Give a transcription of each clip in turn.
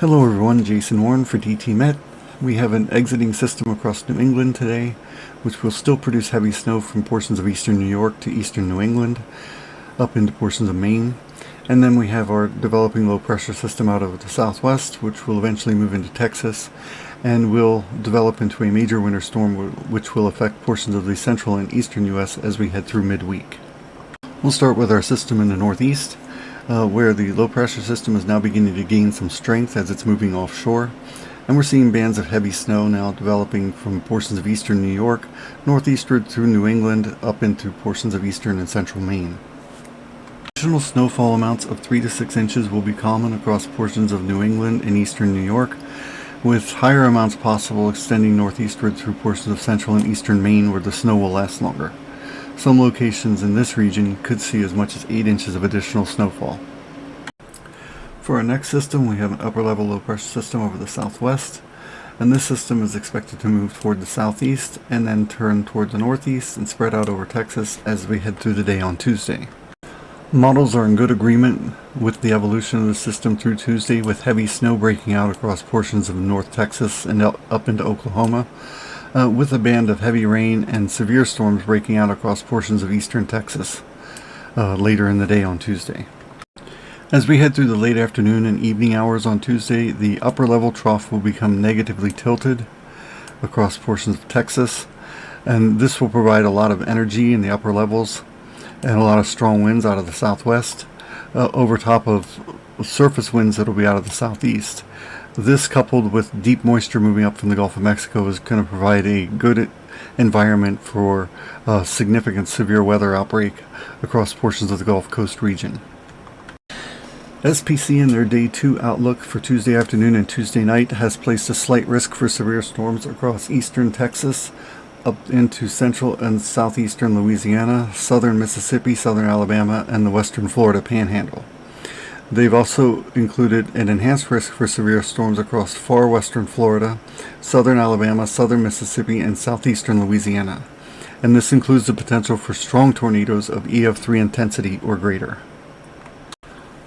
Hello everyone, Jason Warren for DT Met. We have an exiting system across New England today, which will still produce heavy snow from portions of eastern New York to eastern New England, up into portions of Maine. And then we have our developing low pressure system out of the southwest, which will eventually move into Texas, and will develop into a major winter storm which will affect portions of the central and eastern U.S. as we head through midweek. We'll start with our system in the northeast, where the low pressure system is now beginning to gain some strength as it's moving offshore. And we're seeing bands of heavy snow now developing from portions of eastern New York, northeastward through New England, up into portions of eastern and central Maine. Additional snowfall amounts of 3 to 6 inches will be common across portions of New England and eastern New York, with higher amounts possible extending northeastward through portions of central and eastern Maine where the snow will last longer. Some locations in this region could see as much as 8 inches of additional snowfall. For our next system, we have an upper level low pressure system over the southwest, and this system is expected to move toward the southeast and then turn toward the northeast and spread out over Texas as we head through the day on Tuesday. Models are in good agreement with the evolution of the system through Tuesday, with heavy snow breaking out across portions of North Texas and up into Oklahoma, with a band of heavy rain and severe storms breaking out across portions of eastern Texas later in the day on Tuesday. As we head through the late afternoon and evening hours on Tuesday, the upper level trough will become negatively tilted across portions of Texas, and this will provide a lot of energy in the upper levels and a lot of strong winds out of the southwest over top of surface winds that will be out of the southeast. This, coupled with deep moisture moving up from the Gulf of Mexico, is going to provide a good environment for a significant severe weather outbreak across portions of the Gulf Coast region. SPC in their Day 2 outlook for Tuesday afternoon and Tuesday night has placed a slight risk for severe storms across eastern Texas, up into central and southeastern Louisiana, southern Mississippi, southern Alabama, and the western Florida Panhandle. They've also included an enhanced risk for severe storms across far western Florida, southern Alabama, southern Mississippi, and southeastern Louisiana. And this includes the potential for strong tornadoes of EF3 intensity or greater.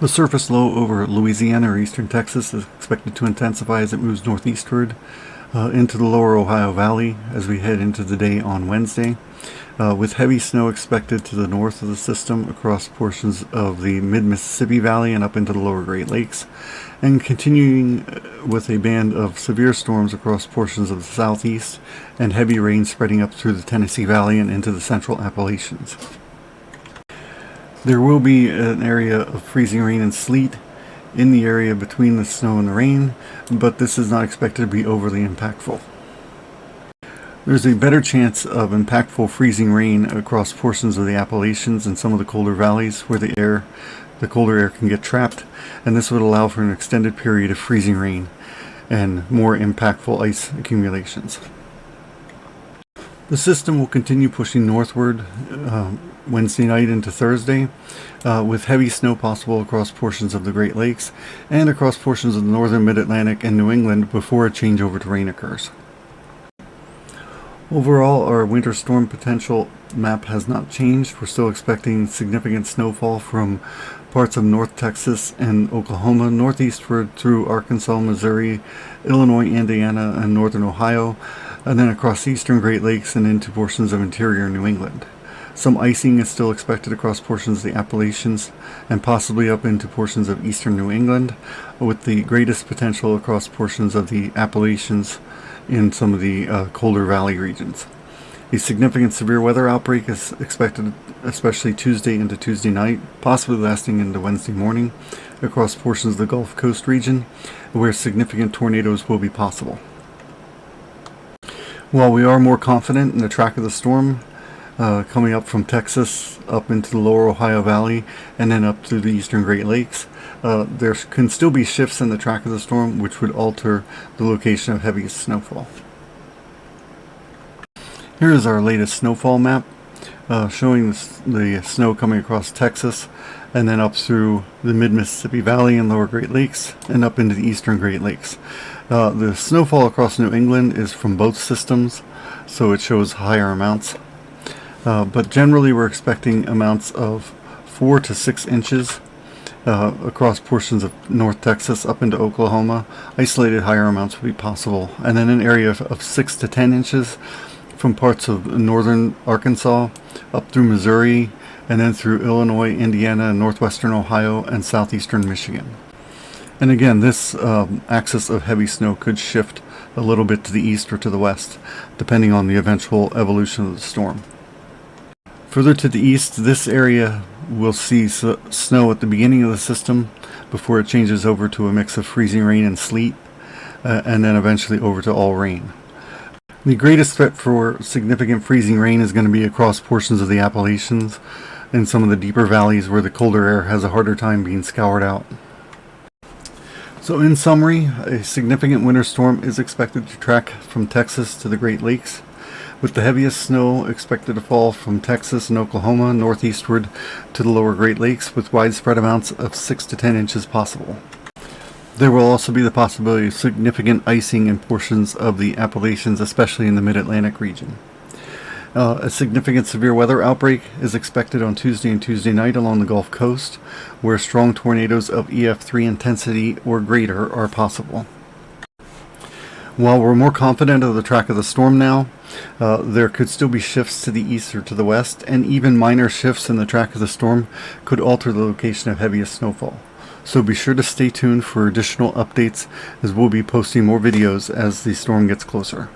The surface low over Louisiana or eastern Texas is expected to intensify as it moves northeastward into the lower Ohio Valley as we head into the day on Wednesday, with heavy snow expected to the north of the system across portions of the mid-Mississippi Valley and up into the lower Great Lakes, and continuing with a band of severe storms across portions of the southeast and heavy rain spreading up through the Tennessee Valley and into the central Appalachians. There will be an area of freezing rain and sleet in the area between the snow and the rain, but this is not expected to be overly impactful. There's a better chance of impactful freezing rain across portions of the Appalachians and some of the colder valleys where the colder air can get trapped, and this would allow for an extended period of freezing rain and more impactful ice accumulations. The system will continue pushing northward Wednesday night into Thursday, with heavy snow possible across portions of the Great Lakes and across portions of the northern Mid-Atlantic and New England before a changeover to rain occurs. Overall, our winter storm potential map has not changed. We're still expecting significant snowfall from parts of North Texas and Oklahoma, northeastward through Arkansas, Missouri, Illinois, Indiana, and northern Ohio, and then across eastern Great Lakes and into portions of interior New England. Some icing is still expected across portions of the Appalachians and possibly up into portions of eastern New England, with the greatest potential across portions of the Appalachians in some of the colder valley regions. A significant severe weather outbreak is expected, especially Tuesday into Tuesday night, possibly lasting into Wednesday morning, across portions of the Gulf Coast region, where significant tornadoes will be possible. While we are more confident in the track of the storm, coming up from Texas up into the lower Ohio Valley and then up through the eastern Great Lakes, there can still be shifts in the track of the storm which would alter the location of heaviest snowfall. Here is our latest snowfall map, showing the snow coming across Texas and then up through the mid-Mississippi Valley and lower Great Lakes and up into the eastern Great Lakes. The snowfall across New England is from both systems, so it shows higher amounts. But generally we're expecting amounts of 4 to 6 inches across portions of North Texas up into Oklahoma. Isolated higher amounts will be possible. And then an area of 6 to 10 inches from parts of northern Arkansas up through Missouri, and then through Illinois, Indiana, northwestern Ohio, and southeastern Michigan. And again, this axis of heavy snow could shift a little bit to the east or to the west, depending on the eventual evolution of the storm. Further to the east, this area will see snow at the beginning of the system before it changes over to a mix of freezing rain and sleet, and then eventually over to all rain. The greatest threat for significant freezing rain is going to be across portions of the Appalachians and some of the deeper valleys where the colder air has a harder time being scoured out. So in summary, a significant winter storm is expected to track from Texas to the Great Lakes, with the heaviest snow expected to fall from Texas and Oklahoma northeastward to the lower Great Lakes, with widespread amounts of 6 to 10 inches possible. There will also be the possibility of significant icing in portions of the Appalachians, especially in the mid-Atlantic region. A significant severe weather outbreak is expected on Tuesday and Tuesday night along the Gulf Coast, where strong tornadoes of EF3 intensity or greater are possible. While we're more confident of the track of the storm now, there could still be shifts to the east or to the west, and even minor shifts in the track of the storm could alter the location of heaviest snowfall. So be sure to stay tuned for additional updates, as we'll be posting more videos as the storm gets closer.